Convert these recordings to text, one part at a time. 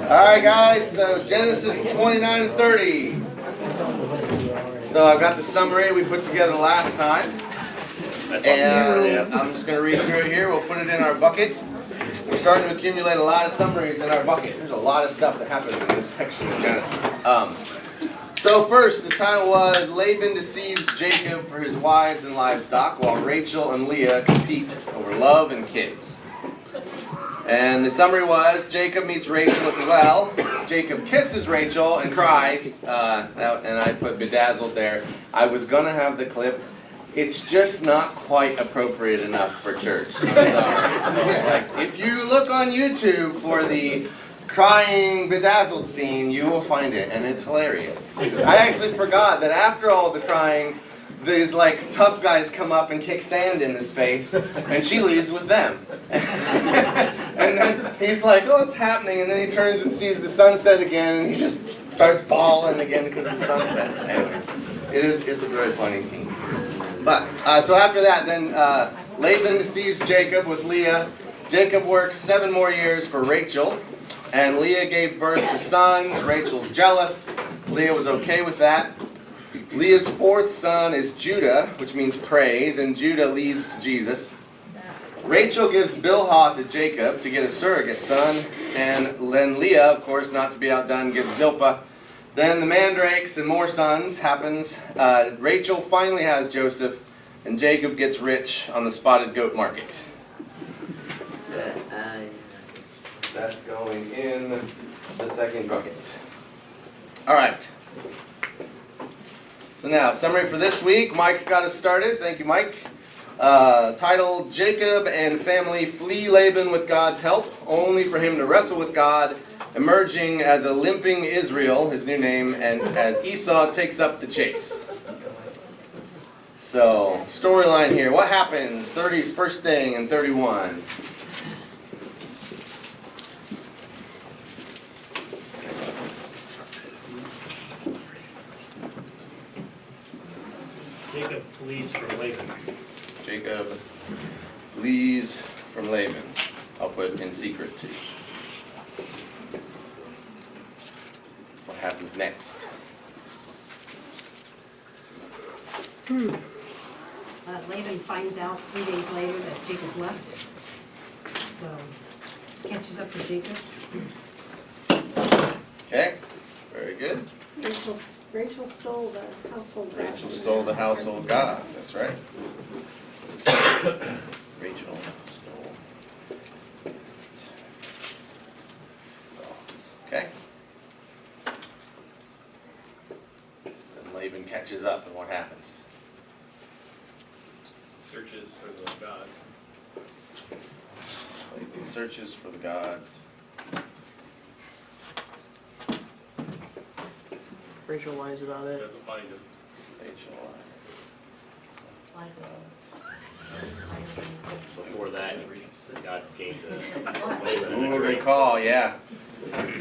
Alright guys, so Genesis 29 and 30. So I've got the summary we put together last time. And I'm just going to read through it here. We'll put it in our bucket. We're starting to accumulate a lot of summaries in our bucket. There's a lot of stuff that happens in this section of Genesis. So first, the title was Laban deceives Jacob for his wives and livestock, while Rachel and Leah compete over love and kids. And the summary was, Jacob meets Rachel at the well. Jacob kisses Rachel and cries. And I put bedazzled there. I was going to have the clip. It's just not quite appropriate enough for church. I'm sorry. So, like, if you look on YouTube for the crying bedazzled scene, you will find it, and it's hilarious. I actually forgot that after all the crying, these like tough guys come up and kick sand in his face, and she leaves with them. And then he's like, "Oh, it's happening," and then he turns and sees the sunset again, and he just starts bawling again because the sun sets. Anyways, it's a very funny scene. But so after that, then Laban deceives Jacob with Leah. Jacob works 7 more years for Rachel, and Leah gave birth to sons. Rachel's jealous. Leah was okay with that. Leah's 4th son is Judah, which means praise, and Judah leads to Jesus. Rachel gives Bilhah to Jacob to get a surrogate son, and then Leah, of course, not to be outdone, gives Zilpah. Then the mandrakes and more sons happens. Rachel finally has Joseph, and Jacob gets rich on the spotted goat market. That's going in the second bucket. All right. So now, summary for this week. Mike got us started. Thank you, Mike. Titled, Jacob and family flee Laban with God's help, only for him to wrestle with God, emerging as a limping Israel, his new name, and as Esau takes up the chase. So, storyline here. What happens? First thing in 31. Jacob flees from Laban. Jacob flees from Laban. I'll put in secret too. What happens next? Laban finds out 3 days later that Jacob left, so catches up to Jacob. Okay, very good. Rachel stole the household gods. Rachel stole the household gods, that's right. Rachel stole gods. Okay. Then Laban catches up, and what happens? Searches for the gods. Laban searches for the gods. Rachel lies about it. Doesn't find him. Rachel Before that, God came to Laban. Ooh, good call, yeah.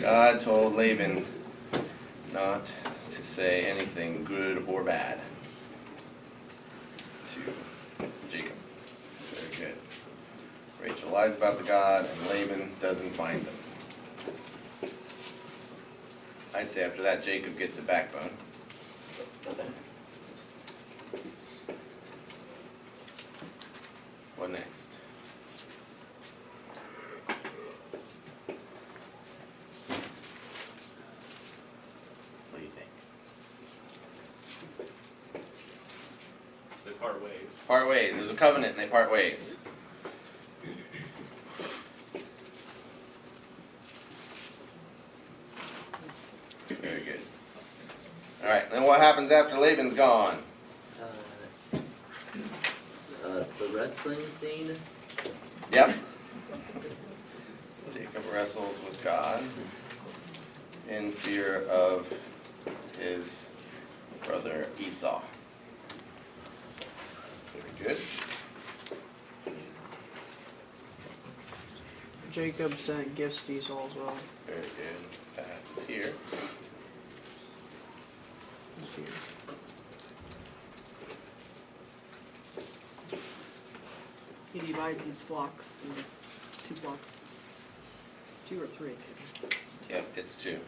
God told Laban not to say anything good or bad to Jacob. Very good. Rachel lies about the God, and Laban doesn't find them. I'd say after that, Jacob gets a backbone. What next? What do you think? They part ways. Part ways. There's a covenant and they part ways. Very good. All right, then what happens after Laban's gone? The wrestling scene. Yep. Jacob wrestles with God in fear of his brother Esau. Very good. Jacob sent gifts to Esau as well. Very good. That's here. It's here. He divides these flocks into 2 flocks. 2 or 3. Yep, it's 2.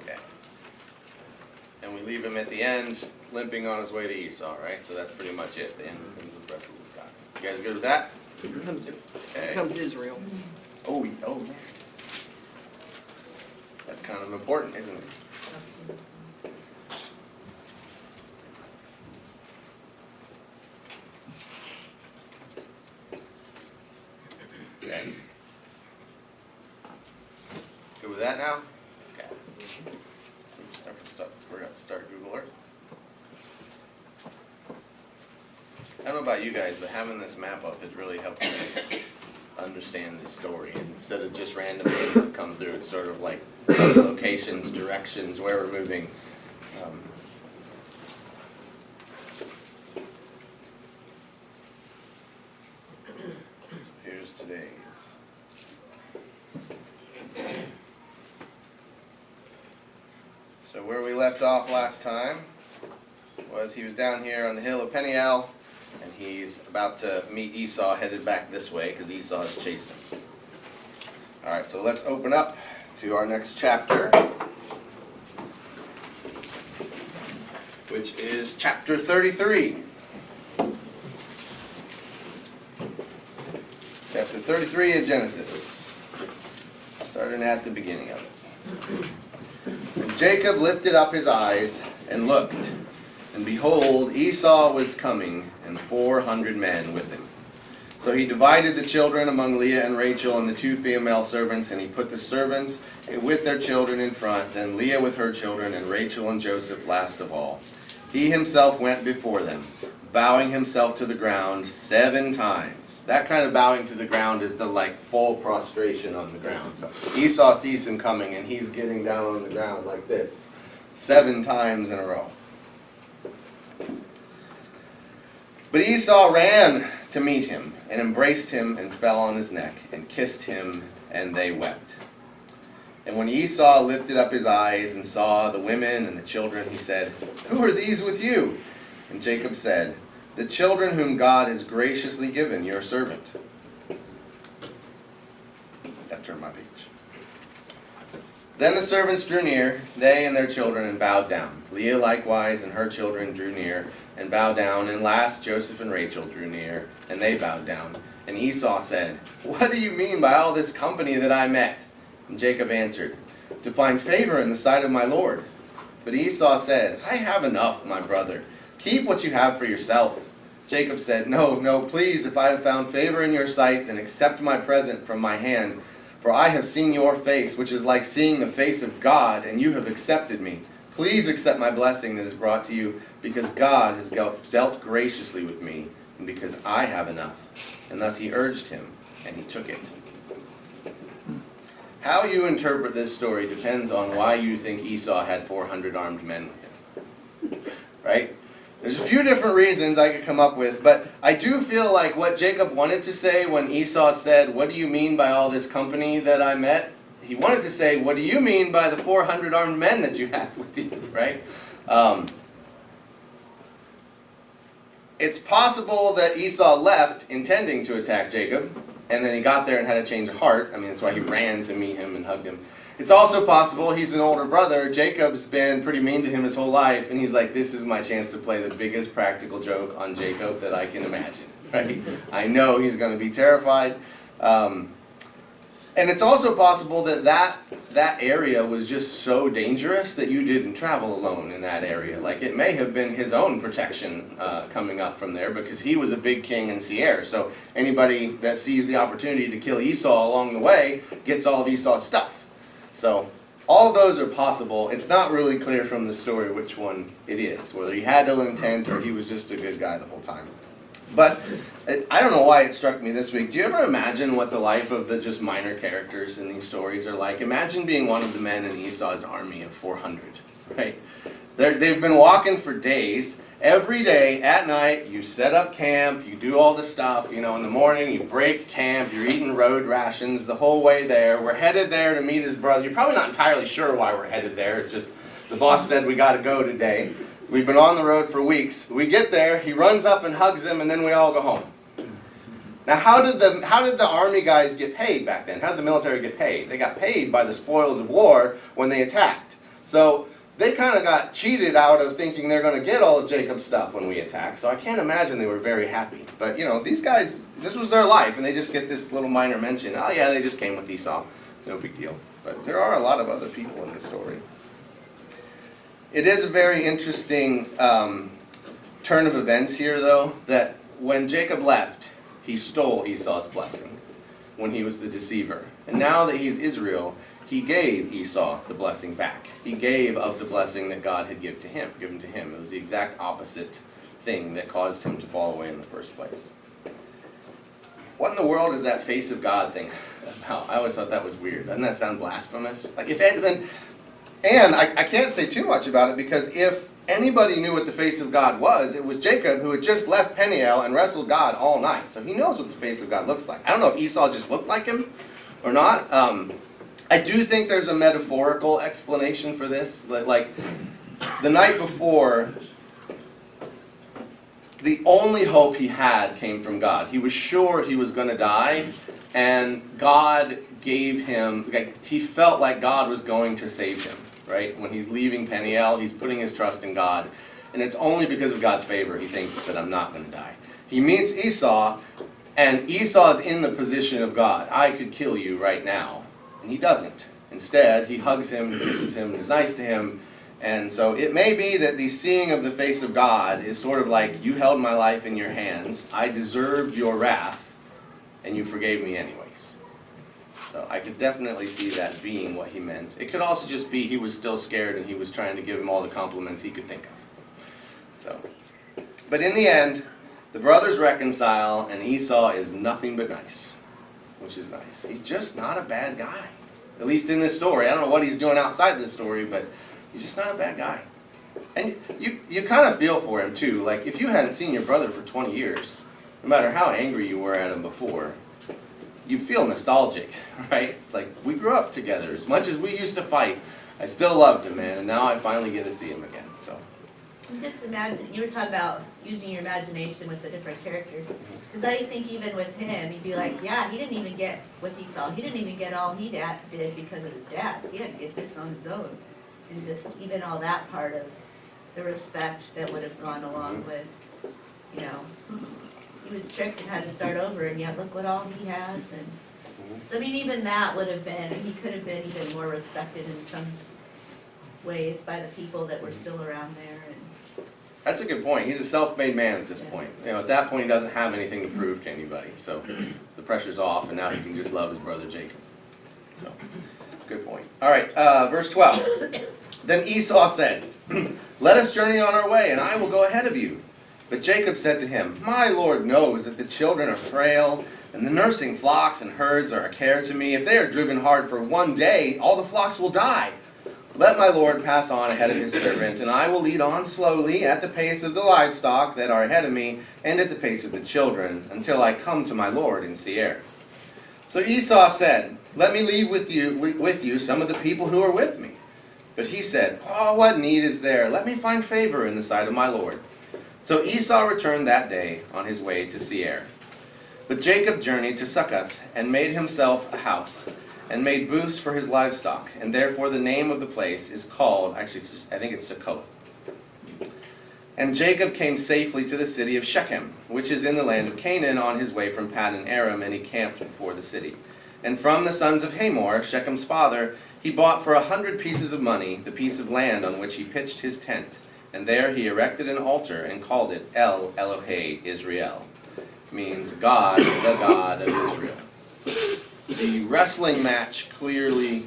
Okay. And we leave him at the end, limping on his way to Esau, right? So that's pretty much it, the end of the rest of the guy. You guys good with that? Here comes, Okay. here comes Israel. Oh, yeah. That's kind of important, isn't it? Okay. Good with that now? Okay. We're going to start Google Earth. I don't know about you guys, but having this map up has really helped me understand this story. And instead of just random things that come through, it's sort of like locations, directions, where we're moving. So here's today's. So where we left off last time was he was down here on the hill of Peniel, and he's about to meet Esau headed back this way because Esau has chased him. Alright, so let's open up to our next chapter, which is chapter 33. Chapter 33 of Genesis, starting at the beginning of it. And Jacob lifted up his eyes and looked, and behold, Esau was coming, and 400 men with him. So he divided the children among Leah and Rachel and the 2 female servants, and he put the servants with their children in front, then Leah with her children, and Rachel and Joseph last of all. He himself went before them, bowing himself to the ground 7 times. That kind of bowing to the ground is the full prostration on the ground. So Esau sees him coming, and he's getting down on the ground like this 7 times in a row. But Esau ran to meet him, and embraced him, and fell on his neck, and kissed him, and they wept. And when Esau lifted up his eyes and saw the women and the children, he said, "Who are these with you?" And Jacob said, "The children whom God has graciously given your servant." I've turned my page. Then the servants drew near, they and their children, and bowed down. Leah likewise and her children drew near, and bowed down. And last Joseph and Rachel drew near, and they bowed down. And Esau said, "What do you mean by all this company that I met?" And Jacob answered, "To find favor in the sight of my Lord." But Esau said, "I have enough, my brother. Keep what you have for yourself." Jacob said, No, please, if I have found favor in your sight, then accept my present from my hand. For I have seen your face, which is like seeing the face of God, and you have accepted me. Please accept my blessing that is brought to you, because God has dealt graciously with me, and because I have enough. And thus he urged him, and he took it. How you interpret this story depends on why you think Esau had 400 armed men with him. Right? There's a few different reasons I could come up with, but I do feel like what Jacob wanted to say when Esau said, "What do you mean by all this company that I met?" He wanted to say, "What do you mean by the 400 armed men that you have with you?" Right? It's possible that Esau left intending to attack Jacob, and then he got there and had a change of heart. I mean, that's why he ran to meet him and hugged him. It's also possible he's an older brother. Jacob's been pretty mean to him his whole life, and he's like, "This is my chance to play the biggest practical joke on Jacob that I can imagine." Right? I know he's going to be terrified. And it's also possible that area was just so dangerous that you didn't travel alone in that area. Like, it may have been his own protection coming up from there, because he was a big king in Seir. So anybody that sees the opportunity to kill Esau along the way gets all of Esau's stuff. So all of those are possible. It's not really clear from the story which one it is, whether he had ill intent or he was just a good guy the whole time. But I don't know why it struck me this week. Do you ever imagine what the life of the just minor characters in these stories are like? Imagine being one of the men in Esau's army of 400, right? They've been walking for days. Every day at night, you set up camp, you do all the stuff. You know, in the morning, you break camp, you're eating road rations the whole way there. We're headed there to meet his brother. You're probably not entirely sure why we're headed there. It's just the boss said we got to go today. We've been on the road for weeks. We get there, he runs up and hugs him, and then we all go home. Now, how did the army guys get paid back then? How did the military get paid? They got paid by the spoils of war when they attacked. So they kind of got cheated out of thinking they're going to get all of Jacob's stuff when we attack. So I can't imagine they were very happy. But, you know, these guys, this was their life, and they just get this little minor mention. Oh, yeah, they just came with Esau. No big deal. But there are a lot of other people in the story. It is a very interesting turn of events here, though, that when Jacob left, he stole Esau's blessing when he was the deceiver. And now that he's Israel, he gave Esau the blessing back. He gave of the blessing that God had given to him. It was the exact opposite thing that caused him to fall away in the first place. What in the world is that face of God thing about? I always thought that was weird. Doesn't that sound blasphemous? Like I can't say too much about it, because if anybody knew what the face of God was, it was Jacob, who had just left Peniel and wrestled God all night. So he knows what the face of God looks like. I don't know if Esau just looked like him or not. I do think there's a metaphorical explanation for this. Like, the night before, the only hope he had came from God. He was sure he was going to die, and God gave him, he felt like God was going to save him, right? When he's leaving Peniel, he's putting his trust in God, and it's only because of God's favor he thinks that I'm not going to die. He meets Esau, and Esau's in the position of God. I could kill you right now. And he doesn't. Instead, he hugs him, and kisses him, and is nice to him. And so it may be that the seeing of the face of God is sort of like, you held my life in your hands, I deserved your wrath, and you forgave me anyways. So I could definitely see that being what he meant. It could also just be he was still scared and he was trying to give him all the compliments he could think of. So, but in the end, the brothers reconcile, and Esau is nothing but nice, which is nice. He's just not a bad guy, at least in this story. I don't know what he's doing outside this story, but he's just not a bad guy. And you kind of feel for him, too. Like, if you hadn't seen your brother for 20 years, no matter how angry you were at him before, you feel nostalgic, right? It's like, we grew up together. As much as we used to fight, I still loved him, man, and now I finally get to see him again, so. And just imagine, you were talking about using your imagination with the different characters. Because I think even with him, you'd be like, yeah, he didn't even get with Esau. He didn't even get all he did because of his dad. He had to get this on his own. And just even all that part of the respect that would have gone along with, you know, he was tricked and had to start over, and yet look what all he has. And so I mean, even that would have been, he could have been even more respected in some ways by the people that were still around there. And That's a good point. He's a self-made man at this point. You know, at that point, he doesn't have anything to prove to anybody. So the pressure's off, and now he can just love his brother Jacob. So, good point. All right, verse 12. Then Esau said, "Let us journey on our way, and I will go ahead of you." But Jacob said to him, "My Lord knows that the children are frail, and the nursing flocks and herds are a care to me. If they are driven hard for one day, all the flocks will die. Let my Lord pass on ahead of his servant, and I will lead on slowly at the pace of the livestock that are ahead of me, and at the pace of the children, until I come to my Lord in Seir." So Esau said, "Let me leave with you some of the people who are with me." But he said, "Oh, what need is there? Let me find favor in the sight of my Lord." So Esau returned that day on his way to Seir. But Jacob journeyed to Succoth, and made himself a house, and made booths for his livestock, and therefore the name of the place is called, actually I think it's Succoth. And Jacob came safely to the city of Shechem, which is in the land of Canaan, on his way from Paddan Aram, and he camped before the city. And from the sons of Hamor, Shechem's father, he bought for 100 pieces of money the piece of land on which he pitched his tent, and there he erected an altar and called it El Elohei Israel, means God, the God of Israel. So the wrestling match clearly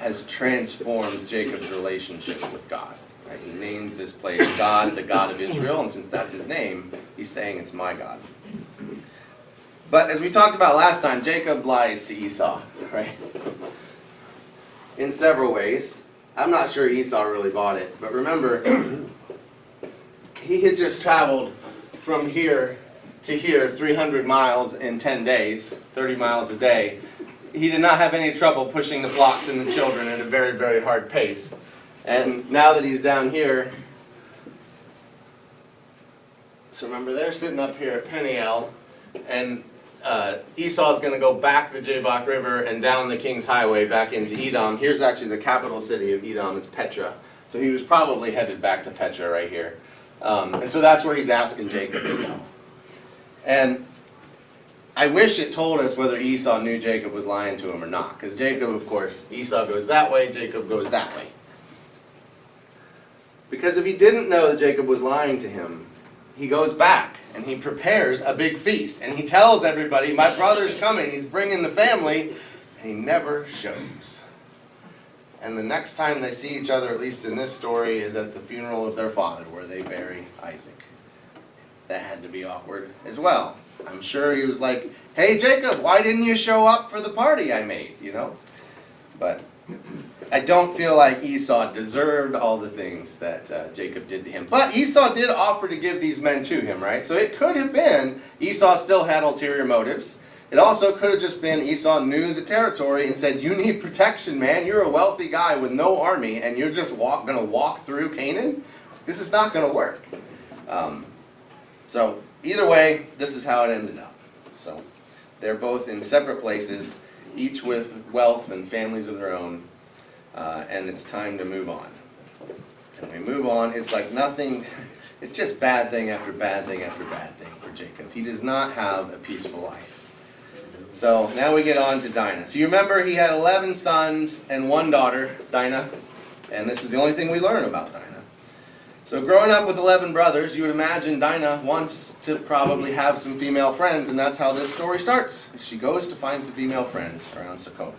has transformed Jacob's relationship with God. Right? He names this place God, the God of Israel, and since that's his name, he's saying it's my God. But as we talked about last time, Jacob lies to Esau, right? In several ways. I'm not sure Esau really bought it, but remember, he had just traveled from here to here 300 miles in 10 days, 30 miles a day. He did not have any trouble pushing the flocks and the children at a very, very hard pace. And now that he's down here, So remember, they're sitting up here at Peniel, and Esau's going to go back the Jabbok River and down the King's Highway back into Edom. Here's actually the capital city of Edom. It's Petra. So he was probably headed back to Petra right here. And so that's where he's asking Jacob to go. And I wish it told us whether Esau knew Jacob was lying to him or not. Because Jacob, of course, Esau goes that way, Jacob goes that way. Because if he didn't know that Jacob was lying to him, he goes back and he prepares a big feast. And he tells everybody, my brother's coming, he's bringing the family, and he never shows. And the next time they see each other, at least in this story, is at the funeral of their father, where they bury Isaac. That had to be awkward as well. I'm sure he was like, hey Jacob, why didn't you show up for the party I made, you know? But I don't feel like Esau deserved all the things that Jacob did to him. But Esau did offer to give these men to him, right? So it could have been Esau still had ulterior motives. It also could have just been Esau knew the territory and said, you need protection, man. You're a wealthy guy with no army, and you're just going to walk through Canaan? This is not going to work. So either way, this is how it ended up. So they're both in separate places, each with wealth and families of their own, and it's time to move on. And we move on, it's like nothing, it's just bad thing after bad thing after bad thing for Jacob. He does not have a peaceful life. So now we get on to Dinah. So you remember he had 11 sons and 1 daughter, Dinah, and this is the only thing we learn about Dinah. So growing up with 11 brothers, you would imagine Dinah wants to probably have some female friends, and that's how this story starts. She goes to find some female friends around Succoth.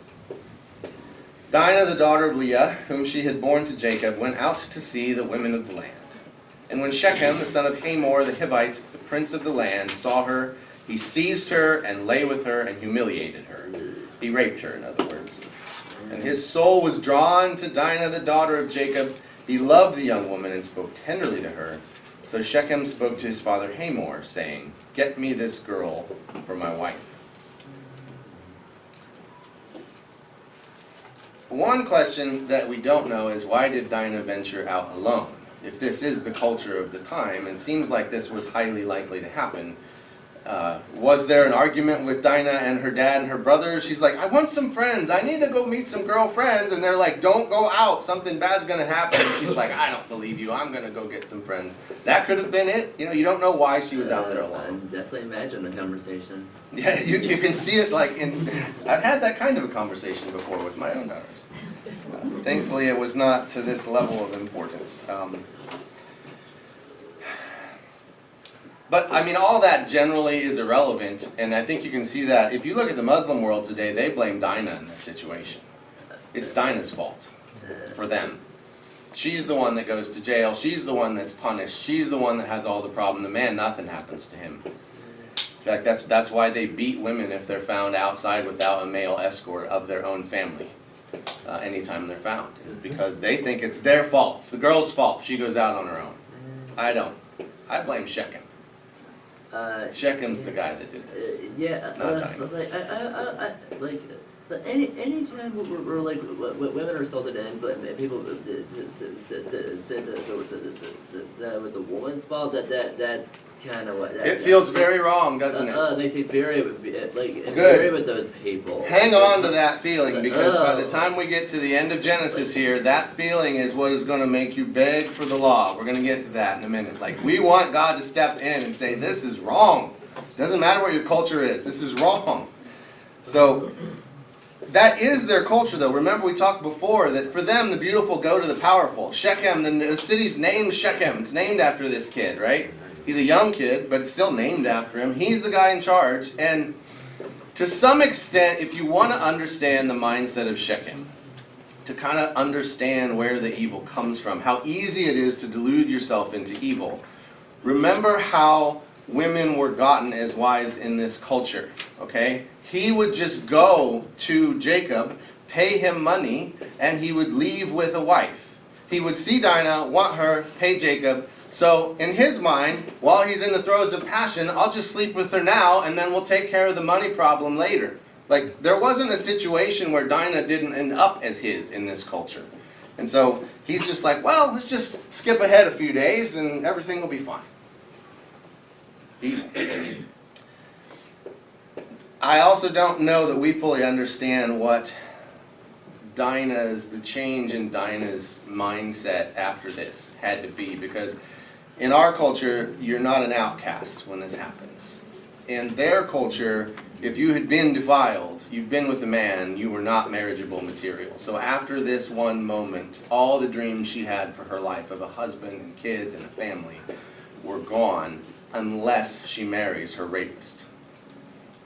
Dinah, the daughter of Leah, whom she had borne to Jacob, went out to see the women of the land. And when Shechem, the son of Hamor the Hivite, the prince of the land, saw her, he seized her and lay with her and humiliated her. He raped her, in other words. And his soul was drawn to Dinah, the daughter of Jacob. He loved the young woman and spoke tenderly to her. So Shechem spoke to his father Hamor, saying, get me this girl for my wife. One question that we don't know is, why did Dinah venture out alone? If this is the culture of the time, and seems like this was highly likely to happen, was there an argument with Dinah and her dad and her brothers? She's like, I want some friends. I need to go meet some girlfriends. And they're like, don't go out. Something bad's going to happen. And she's like, I don't believe you. I'm going to go get some friends. That could have been it. You know, you don't know why she was out there alone. I can definitely imagine the conversation. Yeah, you can see it like in... I've had that kind of a conversation before with my own daughters. Thankfully, it was not to this level of importance. But, I mean, all that generally is irrelevant, and I think you can see that. If you look at the Muslim world today, they blame Dinah in this situation. It's Dinah's fault for them. She's the one that goes to jail. She's the one that's punished. She's the one that has all the problem. The man, nothing happens to him. In fact, that's why they beat women if they're found outside without a male escort of their own family. Anytime they're found, is because they think it's their fault. It's the girl's fault. She goes out on her own. I don't. I blame Shechem. Shechem's the guy that did this. Any time we're like women are assaulted and but people said that was a woman's fault. That kind of what. It feels very wrong, doesn't it? Makes me very very with those people. Hang on to that feeling, because by the time we get to the end of Genesis here, that feeling is what is going to make you beg for the law. We're going to get to that in a minute. Like, we want God to step in and say, this is wrong. Doesn't matter what your culture is. This is wrong. So that is their culture, though. Remember, we talked before that for them, the beautiful go to the powerful. Shechem, the city's named Shechem. It's named after this kid, right? He's a young kid, but it's still named after him. He's the guy in charge. And to some extent, if you want to understand the mindset of Shechem, to kind of understand where the evil comes from, how easy it is to delude yourself into evil, remember how women were gotten as wives in this culture, okay? He would just go to Jacob, pay him money, and he would leave with a wife. He would see Dinah, want her, pay Jacob. So in his mind, while he's in the throes of passion, I'll just sleep with her now, and then we'll take care of the money problem later. Like, there wasn't a situation where Dinah didn't end up as his in this culture. And so he's just like, well, let's just skip ahead a few days and everything will be fine. evil. I also don't know that we fully understand what the change in Dinah's mindset after this had to be, because in our culture, you're not an outcast when this happens. In their culture, if you had been defiled, you've been with a man, you were not marriageable material. So after this one moment, all the dreams she had for her life of a husband and kids and a family were gone unless she marries her rapist.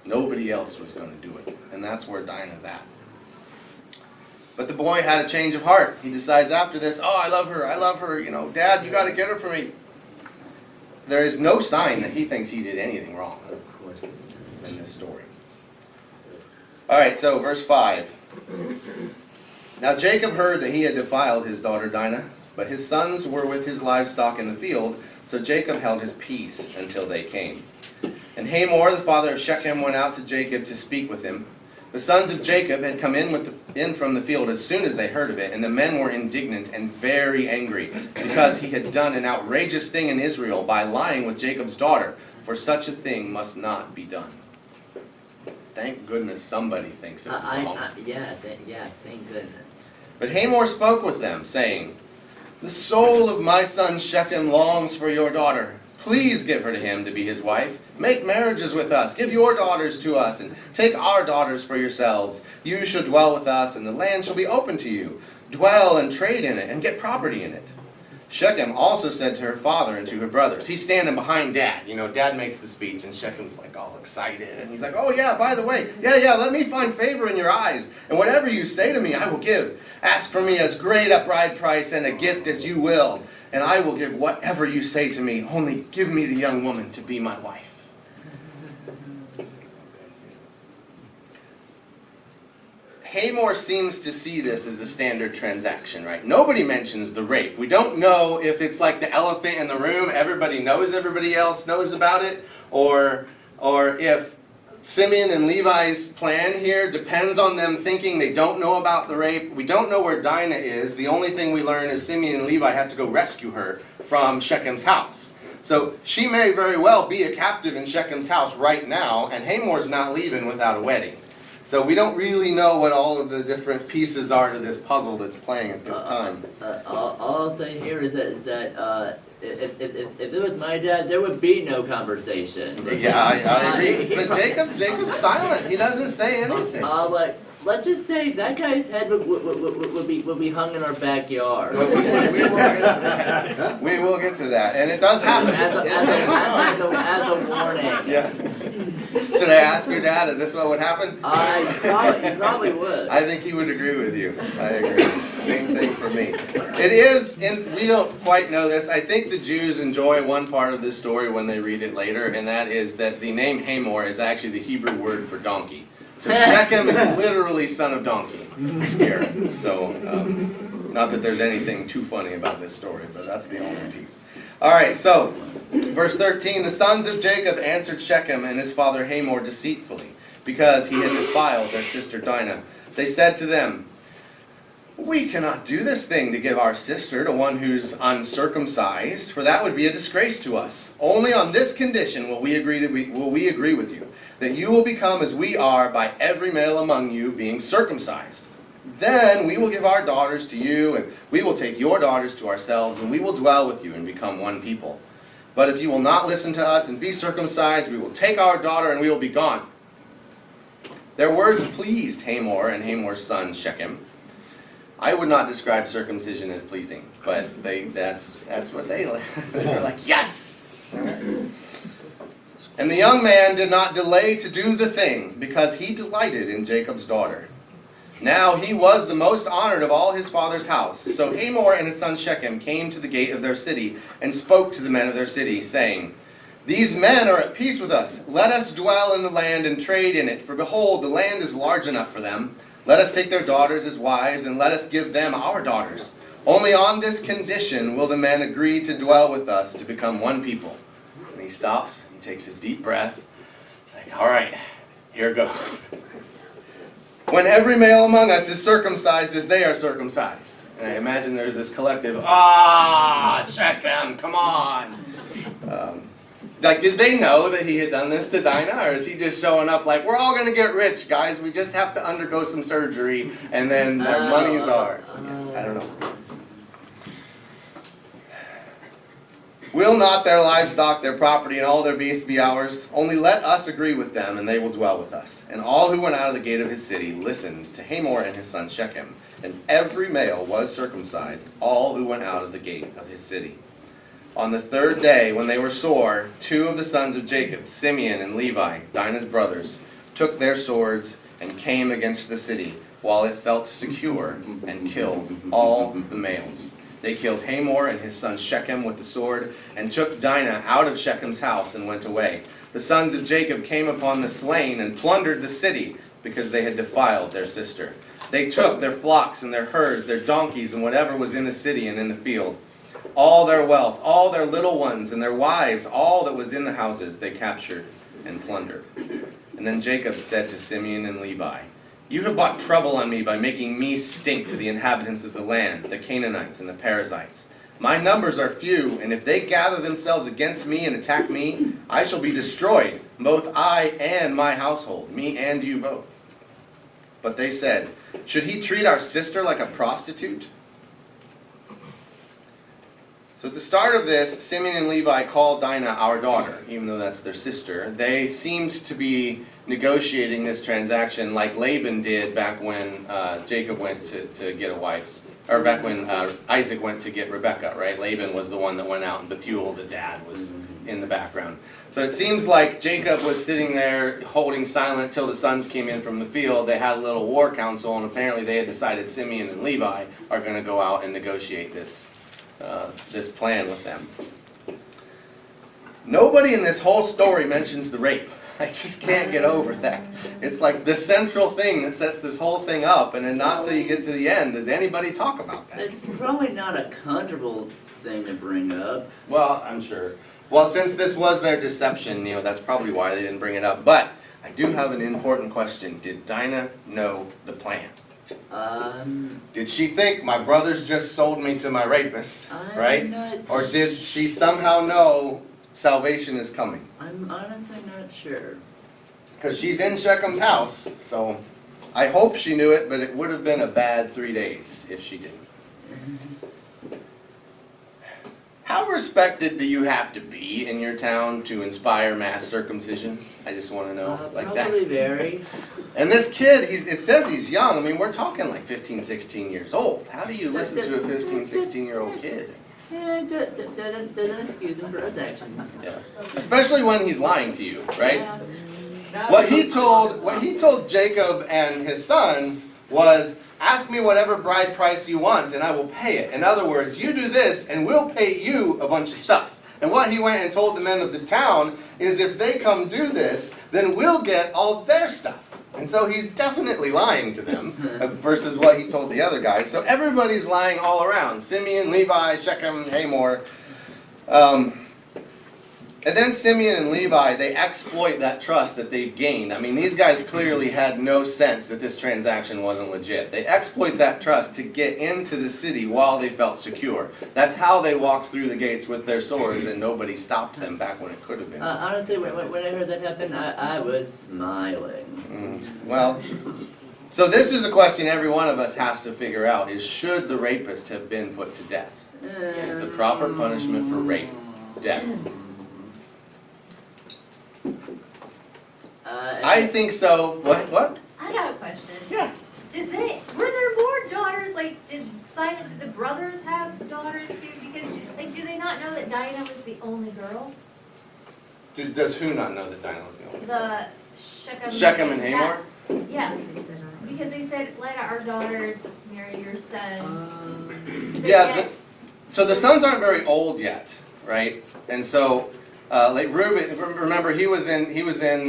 Nobody else was going to do it. And that's where Dinah's at. But the boy had a change of heart. He decides after this, oh, I love her, you know, Dad, you got to get her for me. There is no sign that he thinks he did anything wrong in this story. All right, so verse 5. Now Jacob heard that he had defiled his daughter Dinah, but his sons were with his livestock in the field, so Jacob held his peace until they came. And Hamor, the father of Shechem, went out to Jacob to speak with him. The sons of Jacob had come in from the field as soon as they heard of it, and the men were indignant and very angry, because he had done an outrageous thing in Israel by lying with Jacob's daughter, for such a thing must not be done. Thank goodness somebody thinks it was wrong. Thank goodness. But Hamor spoke with them, saying, the soul of my son Shechem longs for your daughter. Please give her to him to be his wife. Make marriages with us. Give your daughters to us, and take our daughters for yourselves. You shall dwell with us, and the land shall be open to you. Dwell and trade in it, and get property in it. Shechem also said to her father and to her brothers, he's standing behind Dad. You know, Dad makes the speech, and Shechem's like all excited. And he's like, oh yeah, by the way, let me find favor in your eyes. And whatever you say to me, I will give. Ask for me as great a bride price and a gift as you will. And I will give whatever you say to me. Only give me the young woman to be my wife. Hamor seems to see this as a standard transaction, right? Nobody mentions the rape. We don't know if it's like the elephant in the room, everybody knows everybody else knows about it, or if Simeon and Levi's plan here depends on them thinking they don't know about the rape. We don't know where Dinah is. The only thing we learn is Simeon and Levi have to go rescue her from Shechem's house. So she may very well be a captive in Shechem's house right now, and Hamor's not leaving without a wedding. So we don't really know what all of the different pieces are to this puzzle that's playing at this time. All I'll say here is that if it was my dad, there would be no conversation. Yeah, I agree. But Jacob's silent. He doesn't say anything. Let's just say that guy's head would be hung in our backyard. Well, we will get to that. We will get to that, and it does happen. As a warning. Yeah. Should I ask your dad? Is this what would happen? He probably would. I think he would agree with you. I agree. Same thing for me. It is, and we don't quite know this. I think the Jews enjoy one part of this story when they read it later, and that is that the name Hamor is actually the Hebrew word for donkey. So Shechem is literally son of donkey here. So, not that there's anything too funny about this story, but that's the only piece. All right, so verse 13, the sons of Jacob answered Shechem and his father Hamor deceitfully, because he had defiled their sister Dinah. They said to them, we cannot do this thing to give our sister to one who's uncircumcised, for that would be a disgrace to us. Only on this condition will we agree with you, that you will become as we are by every male among you being circumcised. Then we will give our daughters to you, and we will take your daughters to ourselves, and we will dwell with you and become one people. But if you will not listen to us and be circumcised, we will take our daughter and we will be gone. Their words pleased Hamor and Hamor's son Shechem. I would not describe circumcision as pleasing, but that's what they like. They're like, yes! And the young man did not delay to do the thing, because he delighted in Jacob's daughter. Now he was the most honored of all his father's house. So Hamor and his son Shechem came to the gate of their city and spoke to the men of their city, saying, these men are at peace with us. Let us dwell in the land and trade in it, for behold, the land is large enough for them. Let us take their daughters as wives, and let us give them our daughters. Only on this condition will the men agree to dwell with us, to become one people. And he stops, he takes a deep breath. He's like, all right, here goes. When every male among us is circumcised as they are circumcised. And I imagine there's this collective, Shechem, come on. Like, did they know that he had done this to Dinah, or is he just showing up like, we're all gonna get rich, guys, we just have to undergo some surgery, and then their money's ours? I don't know. Will not their livestock, their property, and all their beasts be ours? Only let us agree with them, and they will dwell with us. And all who went out of the gate of his city listened to Hamor and his son Shechem. And every male was circumcised, all who went out of the gate of his city. On the third day, when they were sore, 2 of the sons of Jacob, Simeon and Levi, Dinah's brothers, took their swords and came against the city, while it felt secure, and killed all the males. They killed Hamor and his son Shechem with the sword, and took Dinah out of Shechem's house and went away. The sons of Jacob came upon the slain and plundered the city, because they had defiled their sister. They took their flocks and their herds, their donkeys, and whatever was in the city and in the field. All their wealth, all their little ones and their wives, all that was in the houses, they captured and plundered. And then Jacob said to Simeon and Levi, you have brought trouble on me by making me stink to the inhabitants of the land, the Canaanites and the Perizzites. My numbers are few, and if they gather themselves against me and attack me, I shall be destroyed, both I and my household, me and you both. But they said, should he treat our sister like a prostitute? So at the start of this, Simeon and Levi called Dinah our daughter, even though that's their sister. They seemed to be negotiating this transaction like Laban did back when Jacob went to get a wife, or back when Isaac went to get Rebekah, right? Laban was the one that went out, and Bethuel, the dad, was in the background. So it seems like Jacob was sitting there holding silent till the sons came in from the field. They had a little war council, and apparently they had decided Simeon and Levi are going to go out and negotiate this plan with them. Nobody in this whole story mentions the rape. I just can't get over that. It's like the central thing that sets this whole thing up, and then not till you get to the end does anybody talk about that. It's probably not a comfortable thing to bring up. Well, I'm sure. Well, since this was their deception, that's probably why they didn't bring it up. But I do have an important question. Did Dinah know the plan? Did she think my brothers just sold me to my rapist, right? Or did she somehow know salvation is coming? I'm honestly not sure. Because she's in Shechem's house, so I hope she knew it, but it would have been a bad 3 days if she didn't. How respected do you have to be in your town to inspire mass circumcision? I just want to know. Like that. Probably very. And this kid, it says he's young. I mean, we're talking like 15, 16 years old. How do you listen to a 15, 16-year-old kid? Yeah, doesn't excuse him for his actions. Yeah. Especially when he's lying to you, right? What he told Jacob and his sons was, ask me whatever bride price you want and I will pay it. In other words, you do this and we'll pay you a bunch of stuff. And what he went and told the men of the town is if they come do this, then we'll get all their stuff. And so he's definitely lying to them versus what he told the other guys. So everybody's lying all around. Simeon, Levi, Shechem, Hamor. And then Simeon and Levi, they exploit that trust that they've gained. I mean, these guys clearly had no sense that this transaction wasn't legit. They exploit that trust to get into the city while they felt secure. That's how they walked through the gates with their swords, and nobody stopped them back when it could have been. Honestly, when I heard that happen, I was smiling. Well, so this is a question every one of us has to figure out, is should the rapist have been put to death? Is the proper punishment for rape death? I think so. What? I got a question. Yeah. Were there more daughters, did the brothers have daughters too? Because, do they not know that Dinah was the only girl? Does who not know that Dinah was the only? The Shechem and Hamor? Yeah, because they said, let our daughters marry your sons. Yeah, so the sons aren't very old yet, right? And so, like Reuben, remember he was in,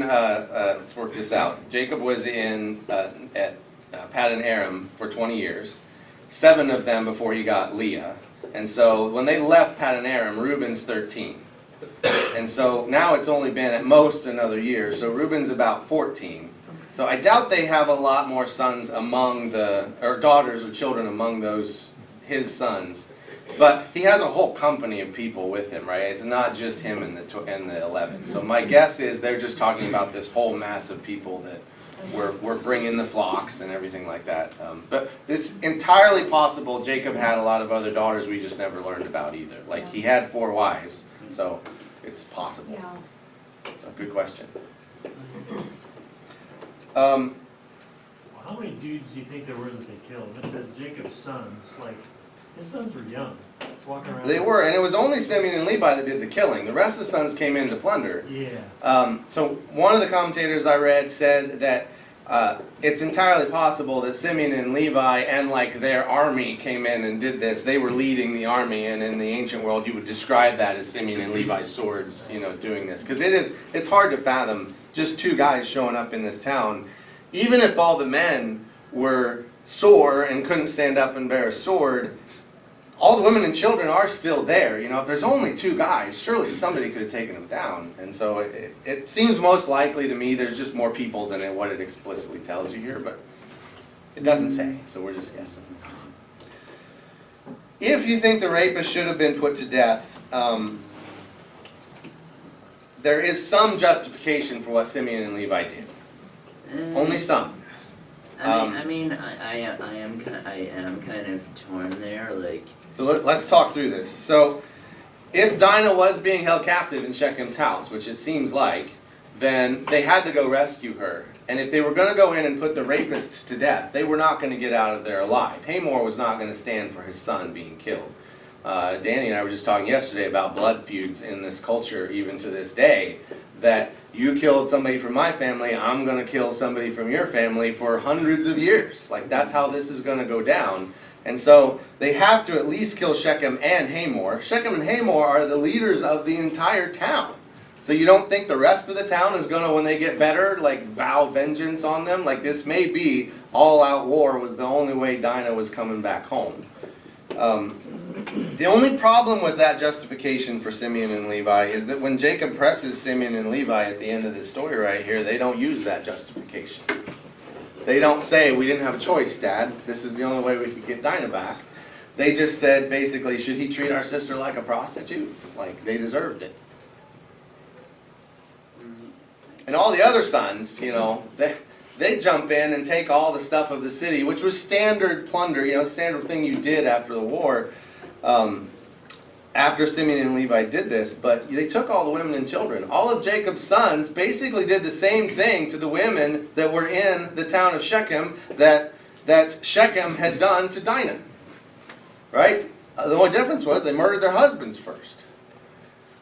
let's work this out. Jacob was at Paddan Aram for 20 years, 7 of them before he got Leah. And so when they left Paddan Aram, Reuben's 13. And so now it's only been at most another year, so Reuben's about 14. So I doubt they have a lot more sons or daughters or children among his sons. But he has a whole company of people with him, right? It's not just him and the 11. So my guess is they're just talking about this whole mass of people that we're bringing the flocks and everything like that. But it's entirely possible Jacob had a lot of other daughters we just never learned about either. Like he had 4 wives, so it's possible. Yeah. So good question. Well, how many dudes do you think there were that they killed? It says Jacob's sons, like, his sons were young, walking around. They were, and it was only Simeon and Levi that did the killing. The rest of the sons came in to plunder. Yeah. So one of the commentators I read said that it's entirely possible that Simeon and Levi and like their army came in and did this. They were leading the army, and in the ancient world you would describe that as Simeon and Levi's swords, you know, doing this. Because it's hard to fathom just 2 guys showing up in this town. Even if all the men were sore and couldn't stand up and bear a sword, all the women and children are still there. You know, if there's only 2 guys, surely somebody could have taken them down. And so it seems most likely to me there's just more people than what it explicitly tells you here, but it doesn't say, so we're just guessing. If you think the rapist should have been put to death, there is some justification for what Simeon and Levi did. Only some. I am kind of torn there, like. So let's talk through this. So, if Dinah was being held captive in Shechem's house, which it seems like, then they had to go rescue her. And if they were going to go in and put the rapist to death, they were not going to get out of there alive. Hamor was not going to stand for his son being killed. Danny and I were just talking yesterday about blood feuds in this culture, even to this day, that you killed somebody from my family, I'm going to kill somebody from your family for hundreds of years. Like, that's how this is going to go down. And so they have to at least kill Shechem and Hamor. Shechem and Hamor are the leaders of the entire town. So you don't think the rest of the town is going to, when they get better, like vow vengeance on them? Like, this may be all-out war was the only way Dinah was coming back home. The only problem with that justification for Simeon and Levi is that when Jacob presses Simeon and Levi at the end of this story right here, they don't use that justification. They don't say, we didn't have a choice, Dad. This is the only way we could get Dinah back. They just said, basically, should he treat our sister like a prostitute? Like, they deserved it. And all the other sons, you know, they jump in and take all the stuff of the city, which was standard plunder, you know, standard thing you did after the war. After Simeon and Levi did this, but they took all the women and children. All of Jacob's sons basically did the same thing to the women that were in the town of Shechem that Shechem had done to Dinah. Right? The only difference was they murdered their husbands first.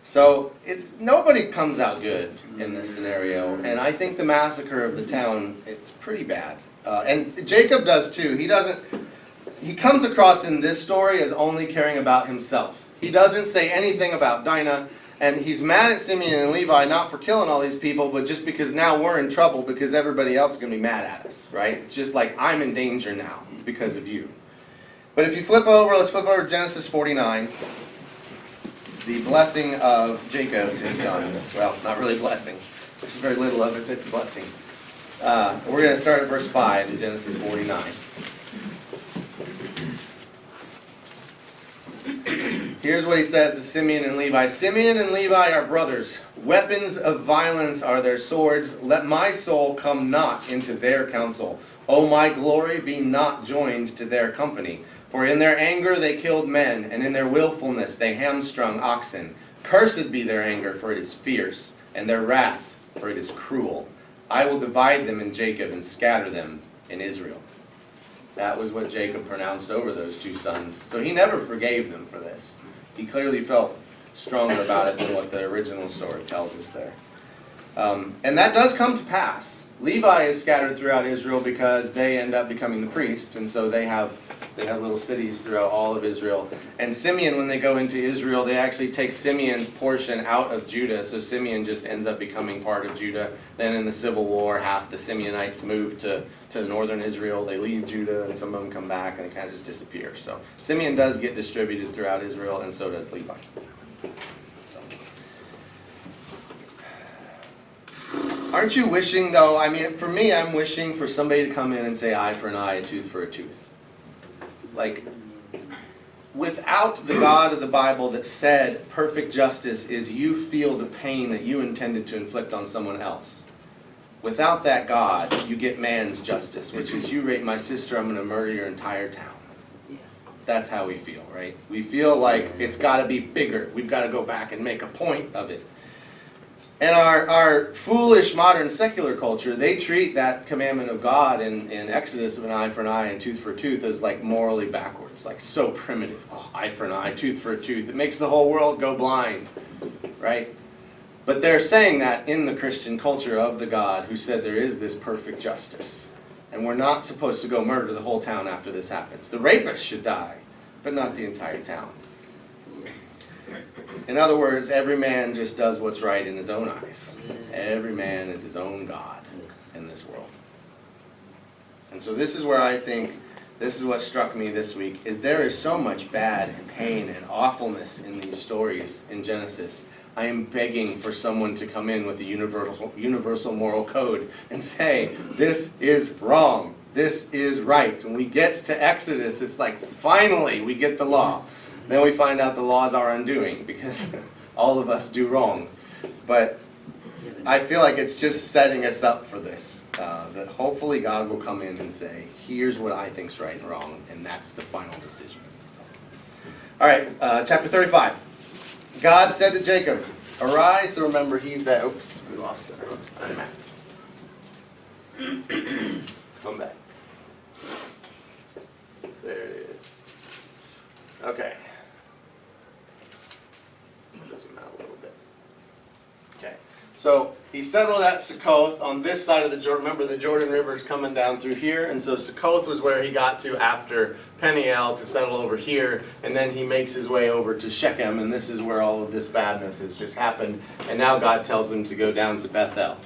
So nobody comes out good in this scenario, and I think the massacre of the town, it's pretty bad. And Jacob does too. He comes across in this story as only caring about himself. He doesn't say anything about Dinah, and he's mad at Simeon and Levi not for killing all these people, but just because now we're in trouble because everybody else is going to be mad at us, right? It's just like, I'm in danger now because of you. But if you let's flip over to Genesis 49, the blessing of Jacob to his sons. Well, not really blessing. There's very little of it that's a blessing. We're going to start at verse 5 in Genesis 49. Here's what he says to Simeon and Levi. Simeon and Levi are brothers. Weapons of violence are their swords. Let my soul come not into their counsel. O my glory, be not joined to their company. For in their anger they killed men, and in their willfulness they hamstrung oxen. Cursed be their anger, for it is fierce, and their wrath, for it is cruel. I will divide them in Jacob and scatter them in Israel. That was what Jacob pronounced over those 2 sons. So he never forgave them for this. He clearly felt stronger about it than what the original story tells us there. And that does come to pass. Levi is scattered throughout Israel because they end up becoming the priests, and so they have little cities throughout all of Israel. And Simeon, when they go into Israel, they actually take Simeon's portion out of Judah, so Simeon just ends up becoming part of Judah. Then in the Civil War, half the Simeonites move to northern Israel. They leave Judah, and some of them come back, and it kind of just disappears. So Simeon does get distributed throughout Israel, and so does Levi. So. Aren't you wishing, though? I mean, for me, I'm wishing for somebody to come in and say eye for an eye, a tooth for a tooth. Like, without the God of the Bible that said perfect justice is you feel the pain that you intended to inflict on someone else, without that God, you get man's justice, which is you rape my sister, I'm going to murder your entire town. That's how we feel, right? We feel like it's got to be bigger. We've got to go back and make a point of it. And our foolish modern secular culture, they treat that commandment of God in Exodus of an eye for an eye and tooth for a tooth as like morally backwards, like so primitive. Oh, eye for an eye, tooth for a tooth. It makes the whole world go blind, right? But they're saying that in the Christian culture of the God who said there is this perfect justice. And we're not supposed to go murder the whole town after this happens. The rapist should die, but not the entire town. In other words, every man just does what's right in his own eyes. Every man is his own God in this world. And so this is where I think, this is what struck me this week, is there is so much bad and pain and awfulness in these stories in Genesis. I am begging for someone to come in with a universal moral code and say, this is wrong, this is right. When we get to Exodus, it's like, finally, we get the law. Then we find out the laws are undoing because all of us do wrong. But I feel like it's just setting us up for this. That hopefully God will come in and say, here's what I think's right and wrong, and that's the final decision. So. All right, chapter 35. God said to Jacob, arise. So remember, he's at, oops, we lost it. Come back. There it is. Okay. Zoom out a little bit. Okay. So he settled at Succoth on this side of the Jordan. Remember, the Jordan River is coming down through here, and so Succoth was where he got to after Peniel to settle over here, and then he makes his way over to Shechem, and this is where all of this badness has just happened. And now God tells him to go down to Bethel.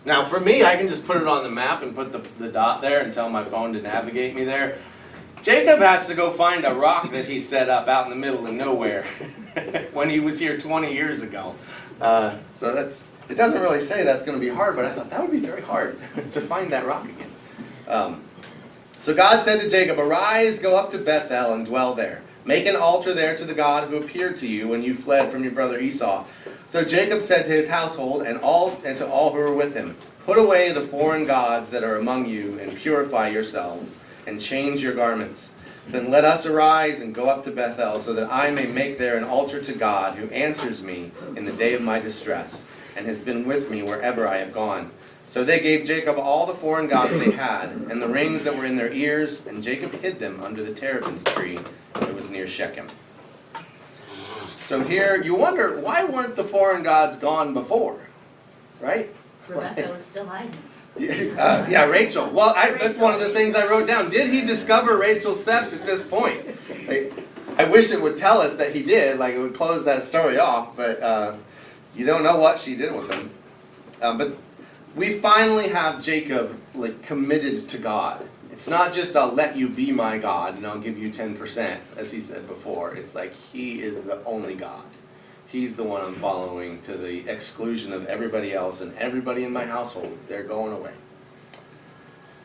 Now, for me, I can just put it on the map and put the dot there and tell my phone to navigate me there. Jacob has to go find a rock that he set up out in the middle of nowhere when he was here 20 years ago. So it doesn't really say that's going to be hard, but I thought that would be very hard to find that rock again. So God said to Jacob, arise, go up to Bethel and dwell there. Make an altar there to the God who appeared to you when you fled from your brother Esau. So Jacob said to his household and to all who were with him, put away the foreign gods that are among you and purify yourselves and change your garments. Then let us arise and go up to Bethel so that I may make there an altar to God who answers me in the day of my distress and has been with me wherever I have gone. So they gave Jacob all the foreign gods they had and the rings that were in their ears, and Jacob hid them under the terebinth tree that was near Shechem. So here, you wonder, why weren't the foreign gods gone before? Right? Rebecca was still hiding. Yeah, Rachel. Well, that's one of the things I wrote down. Did he discover Rachel's theft at this point? I wish it would tell us that he did, like it would close that story off, but you don't know what she did with him. But we finally have Jacob committed to God. It's not just I'll let you be my God and I'll give you 10%, as he said before. It's like he is the only God. He's the one I'm following to the exclusion of everybody else, and everybody in my household, they're going away.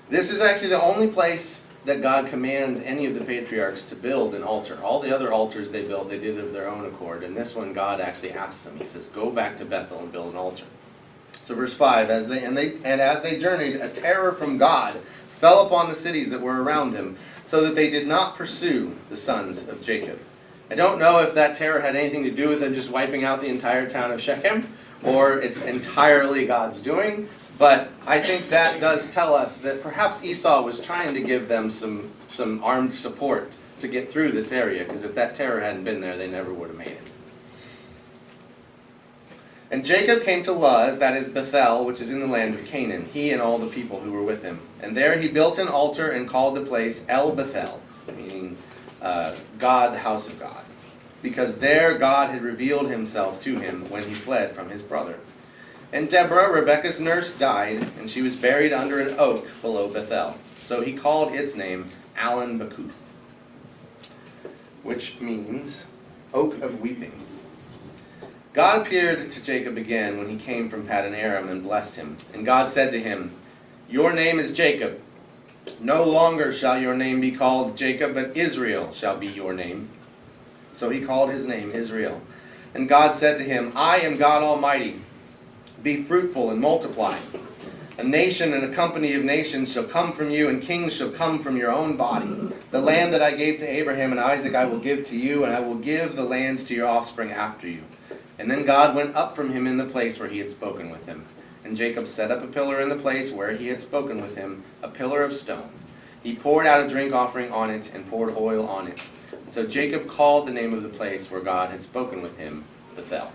This is actually the only place that God commands any of the patriarchs to build an altar. All the other altars they built, they did of their own accord. And this one, God actually asks them. He says, go back to Bethel and build an altar. So verse 5, as they journeyed, a terror from God fell upon the cities that were around them, so that they did not pursue the sons of Jacob. I don't know if that terror had anything to do with them just wiping out the entire town of Shechem, or it's entirely God's doing, but I think that does tell us that perhaps Esau was trying to give them some armed support to get through this area, because if that terror hadn't been there, they never would have made it. And Jacob came to Luz, that is Bethel, which is in the land of Canaan, he and all the people who were with him. And there he built an altar and called the place El Bethel, meaning God, the house of God, because there God had revealed himself to him when he fled from his brother. And Deborah, Rebekah's nurse, died, and she was buried under an oak below Bethel. So he called its name Allon Bakuth, which means oak of weeping. God appeared to Jacob again when he came from Paddan Aram and blessed him. And God said to him, your name is Jacob. No longer shall your name be called Jacob, but Israel shall be your name. So he called his name Israel. And God said to him, I am God Almighty. Be fruitful and multiply. A nation and a company of nations shall come from you, and kings shall come from your own body. The land that I gave to Abraham and Isaac I will give to you, and I will give the land to your offspring after you. And then God went up from him in the place where he had spoken with him. And Jacob set up a pillar in the place where he had spoken with him, a pillar of stone. He poured out a drink offering on it, and poured oil on it. And so Jacob called the name of the place where God had spoken with him, Bethel.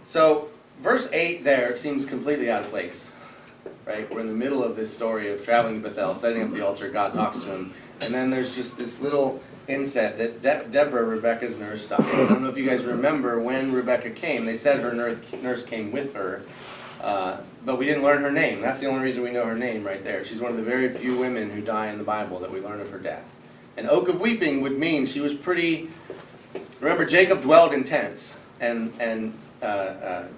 So, verse 8 there seems completely out of place, right? We're in the middle of this story of traveling to Bethel, setting up the altar, God talks to him, and then there's just this little inset that Deborah, Rebecca's nurse, died. I don't know if you guys remember when Rebecca came. They said her nurse came with her, but we didn't learn her name. That's the only reason we know her name right there. She's one of the very few women who die in the Bible that we learn of her death. An oak of weeping would mean she was pretty... Remember, Jacob dwelled in tents, and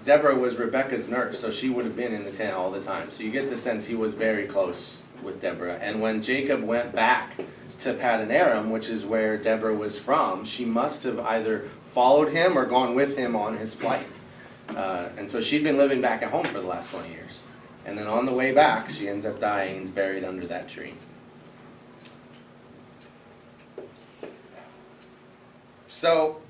Deborah was Rebecca's nurse, so she would have been in the tent all the time. So you get the sense he was very close with Deborah. And when Jacob went back to Paddan Aram, which is where Deborah was from, she must have either followed him or gone with him on his flight. And so she'd been living back at home for the last 20 years. And then on the way back, she ends up dying and is buried under that tree. So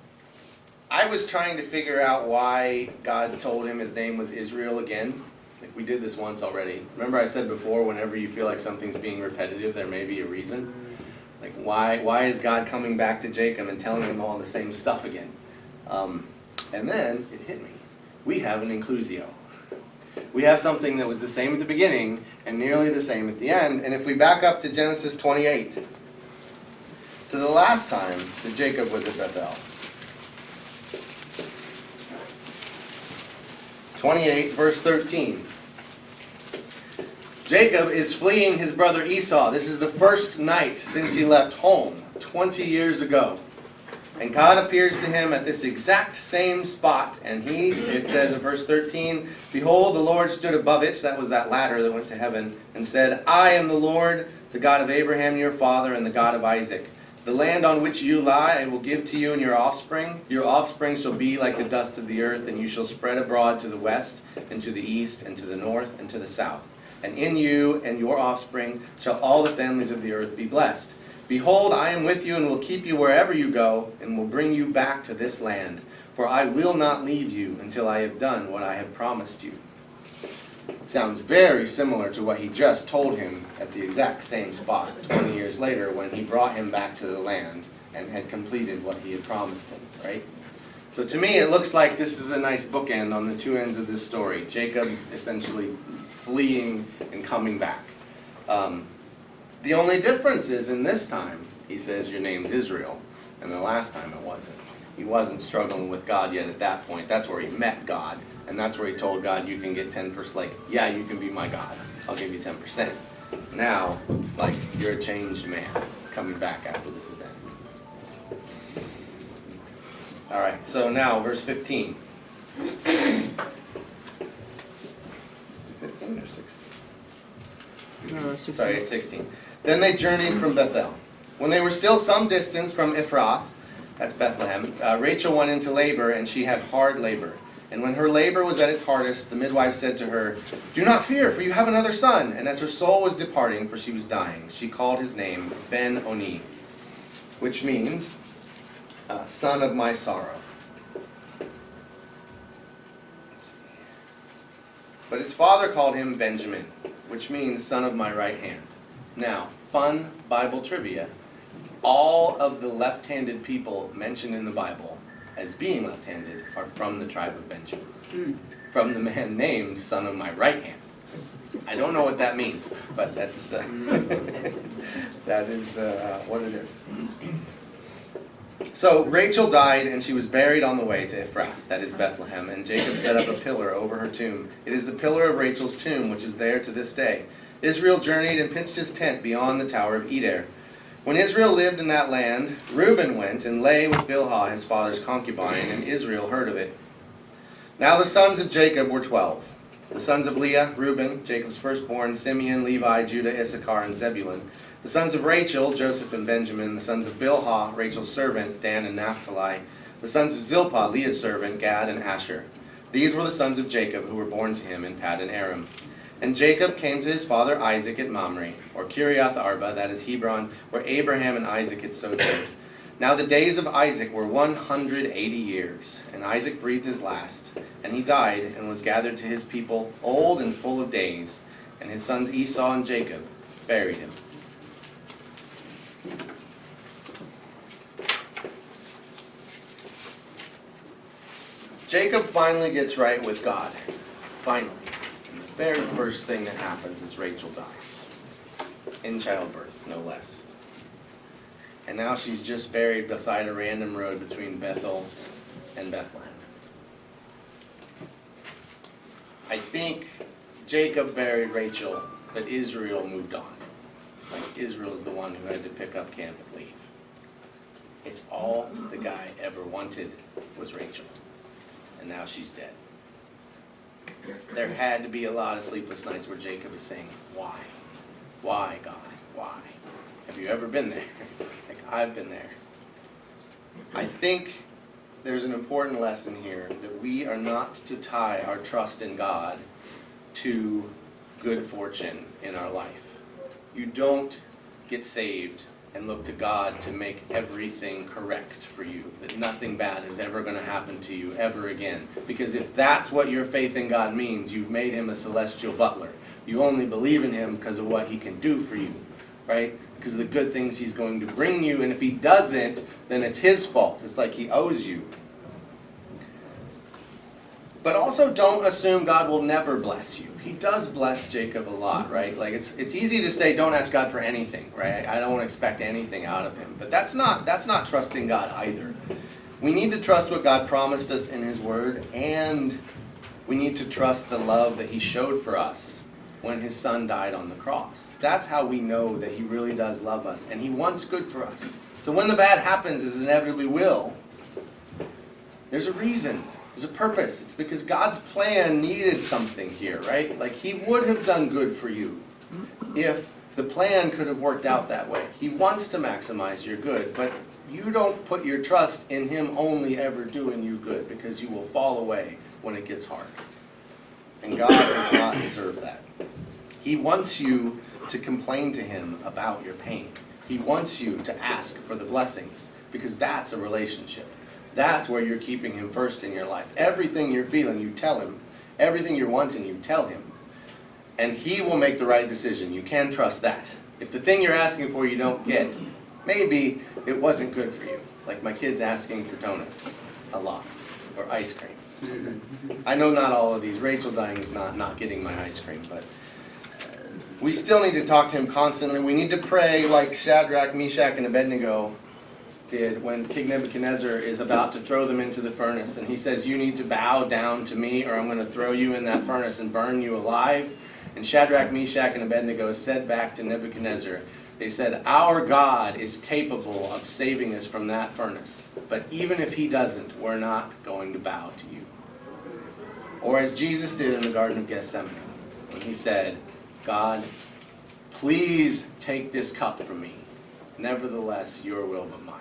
I was trying to figure out why God told him his name was Israel again. Like, we did this once already. Remember I said before, whenever you feel like something's being repetitive, there may be a reason. Like, why is God coming back to Jacob and telling him all the same stuff again? And then it hit me. We have an inclusio. We have something that was the same at the beginning and nearly the same at the end. And if we back up to Genesis 28, to the last time that Jacob was at Bethel. 28, verse 13. Jacob is fleeing his brother Esau. This is the first night since he left home, 20 years ago. And God appears to him at this exact same spot. And it says in verse 13, Behold, the Lord stood above it, that was that ladder that went to heaven, and said, I am the Lord, the God of Abraham your father, and the God of Isaac. The land on which you lie I will give to you and your offspring. Your offspring shall be like the dust of the earth, and you shall spread abroad to the west, and to the east, and to the north, and to the south. And in you and your offspring shall all the families of the earth be blessed. Behold, I am with you, and will keep you wherever you go, and will bring you back to this land. For I will not leave you until I have done what I have promised you. It sounds very similar to what he just told him at the exact same spot 20 years later when he brought him back to the land and had completed what he had promised him, right? So to me it looks like this is a nice bookend on the two ends of this story. Jacob's essentially fleeing and coming back. The only difference is in this time he says your name's Israel, and the last time it wasn't. He wasn't struggling with God yet at that point. That's where he met God. And that's where he told God, you can get 10%, like, yeah, you can be my God. I'll give you 10%. Now, it's like, you're a changed man coming back after this event. All right, so now, verse 15. Is it 15 or 16? No, 16. Sorry, it's 16. Then they journeyed from Bethel. When they were still some distance from Ephrath, that's Bethlehem, Rachel went into labor, and she had hard labor. And when her labor was at its hardest, the midwife said to her, Do not fear, for you have another son. And as her soul was departing, for she was dying, she called his name Ben-Oni, which means, son of my sorrow. But his father called him Benjamin, which means son of my right hand. Now, fun Bible trivia. All of the left-handed people mentioned in the Bible as being left-handed are from the tribe of Benjamin. From the man named son of my right hand. I don't know what that means, but that's that is what it is. So Rachel died, and she was buried on the way to Ephrath, that is Bethlehem, and Jacob set up a pillar over her tomb. It is the pillar of Rachel's tomb, which is there to this day. Israel journeyed and pitched his tent beyond the tower of Eder. When Israel lived in that land, Reuben went and lay with Bilhah, his father's concubine, and Israel heard of it. Now the sons of Jacob were 12. The sons of Leah, Reuben, Jacob's firstborn, Simeon, Levi, Judah, Issachar, and Zebulun. The sons of Rachel, Joseph and Benjamin. The sons of Bilhah, Rachel's servant, Dan and Naphtali. The sons of Zilpah, Leah's servant, Gad and Asher. These were the sons of Jacob who were born to him in Paddan Aram. And Jacob came to his father Isaac at Mamre, or Kiriath Arba, that is Hebron, where Abraham and Isaac had sojourned. Now the days of Isaac were 180 years, and Isaac breathed his last, and he died and was gathered to his people, old and full of days, and his sons Esau and Jacob buried him. Jacob finally gets right with God. Finally. And the very first thing that happens is Rachel dies. In childbirth, no less. And now she's just buried beside a random road between Bethel and Bethlehem. I think Jacob buried Rachel, but Israel moved on. Like Israel's the one who had to pick up camp and leave. It's all the guy ever wanted was Rachel. And now she's dead. There had to be a lot of sleepless nights where Jacob is saying, why? Why, God? Why? Have you ever been there? Like, I've been there. I think there's an important lesson here that we are not to tie our trust in God to good fortune in our life. You don't get saved and look to God to make everything correct for you, that nothing bad is ever going to happen to you ever again. Because if that's what your faith in God means, you've made him a celestial butler. You only believe in him because of what he can do for you, right? Because of the good things he's going to bring you, and if he doesn't, then it's his fault. It's like he owes you. But also don't assume God will never bless you. He does bless Jacob a lot, right? Like it's easy to say don't ask God for anything, right? I don't expect anything out of him. But that's not trusting God either. We need to trust what God promised us in his word, and we need to trust the love that he showed for us when his son died on the cross. That's how we know that he really does love us, and he wants good for us. So when the bad happens, as it inevitably will, there's a reason. There's a purpose. It's because God's plan needed something here, right? Like he would have done good for you if the plan could have worked out that way. He wants to maximize your good, but you don't put your trust in him only ever doing you good, because you will fall away when it gets hard. And God does not deserve that. He wants you to complain to him about your pain. He wants you to ask for the blessings, because that's a relationship. That's where you're keeping him first in your life. Everything you're feeling, you tell him. Everything you're wanting, you tell him. And he will make the right decision. You can trust that. If the thing you're asking for you don't get, maybe it wasn't good for you. Like my kids asking for donuts a lot, or ice cream. I know not all of these. Rachel dying is not getting my ice cream, but we still need to talk to him constantly. We need to pray like Shadrach, Meshach, and Abednego did when King Nebuchadnezzar is about to throw them into the furnace, and he says, you need to bow down to me or I'm going to throw you in that furnace and burn you alive. And Shadrach, Meshach, and Abednego said back to Nebuchadnezzar, they said, our God is capable of saving us from that furnace, but even if he doesn't, we're not going to bow to you. Or as Jesus did in the Garden of Gethsemane, when he said, God, please take this cup from me. Nevertheless, your will but mine.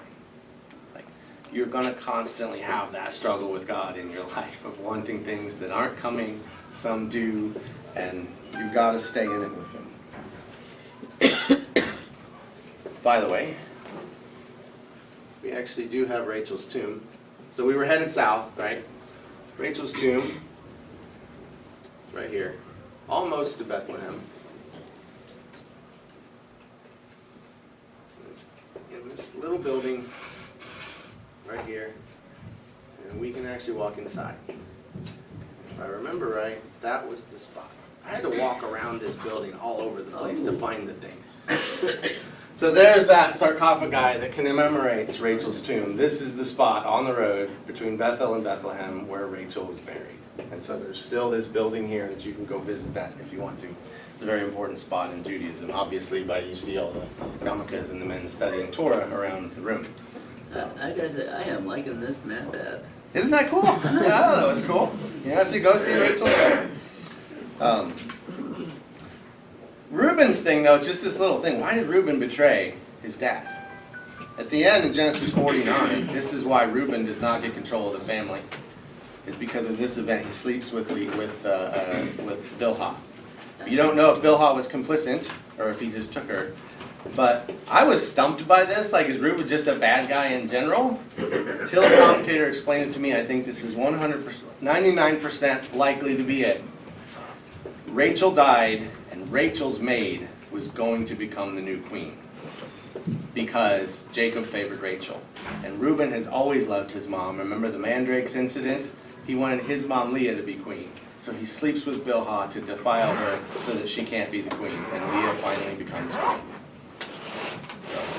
You're going to constantly have that struggle with God in your life of wanting things that aren't coming, some do, and you've got to stay in it with him. By the way, we actually do have Rachel's tomb. So we were headed south, right? Rachel's tomb, right here, almost to Bethlehem. It's in this little building right here, and we can actually walk inside. If I remember right, that was the spot. I had to walk around this building all over the place to find the thing. So there's that sarcophagi that commemorates Rachel's tomb. This is the spot on the road between Bethel and Bethlehem where Rachel was buried. And so there's still this building here that you can go visit that if you want to. It's a very important spot in Judaism, obviously, but you see all the yarmulkes and the men studying Torah around the room. I gotta say, I am liking this map app. Isn't that cool? Yeah, that was cool. Yeah, so go see Rachel's tomb. Reuben's thing, though, it's just this little thing. Why did Reuben betray his dad? At the end in Genesis 49, this is why Reuben does not get control of the family. It's because of this event. He sleeps with Bilhah. You don't know if Bilhah was complicit or if he just took her. But I was stumped by this. Like, is Reuben just a bad guy in general? Till a commentator explained it to me, I think this is 99% likely to be it. Rachel died, and Rachel's maid was going to become the new queen because Jacob favored Rachel. And Reuben has always loved his mom. Remember the mandrakes incident? He wanted his mom Leah to be queen. So he sleeps with Bilhah to defile her so that she can't be the queen. And Leah finally becomes queen.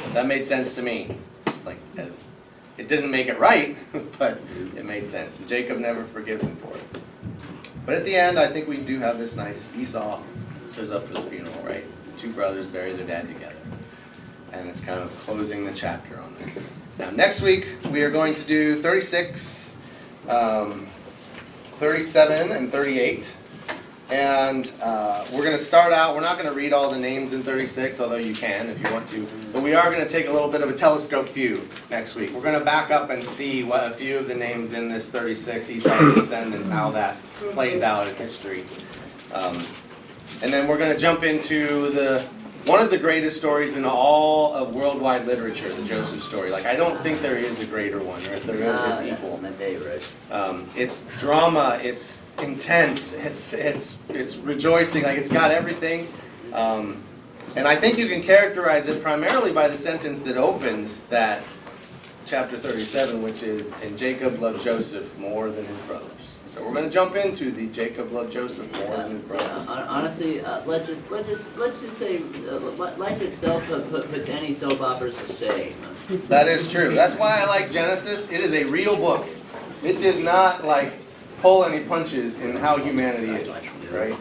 So that made sense to me. Like, as it didn't make it right, but it made sense. And Jacob never forgives him for it. But at the end, I think we do have this nice Esau shows up for the funeral, right? The two brothers bury their dad together. And it's kind of closing the chapter on this. Now, next week, we are going to do 36, 37, and 38. And we're going to start out, we're not going to read all the names in 36, although you can if you want to. But we are going to take a little bit of a telescope view next week. We're going to back up and see what a few of the names in this 36, Esau's descendants, how that plays out in history. And then we're going to jump into one of the greatest stories in all of worldwide literature, the Joseph story. Like, I don't think there is a greater one, or if there is, it's equal. My favorite. It's drama, it's intense, it's rejoicing, like it's got everything. And I think you can characterize it primarily by the sentence that opens that chapter 37, which is, and Jacob loved Joseph more than his brothers. So we're going to jump into the Jacob loved Joseph more than his brothers. Honestly, let's just say life itself puts any soap operas to shame. That is true. That's why I like Genesis. It is a real book. It did not pull any punches in how humanity is, right?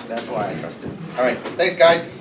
That's why I trust it. All right, thanks guys.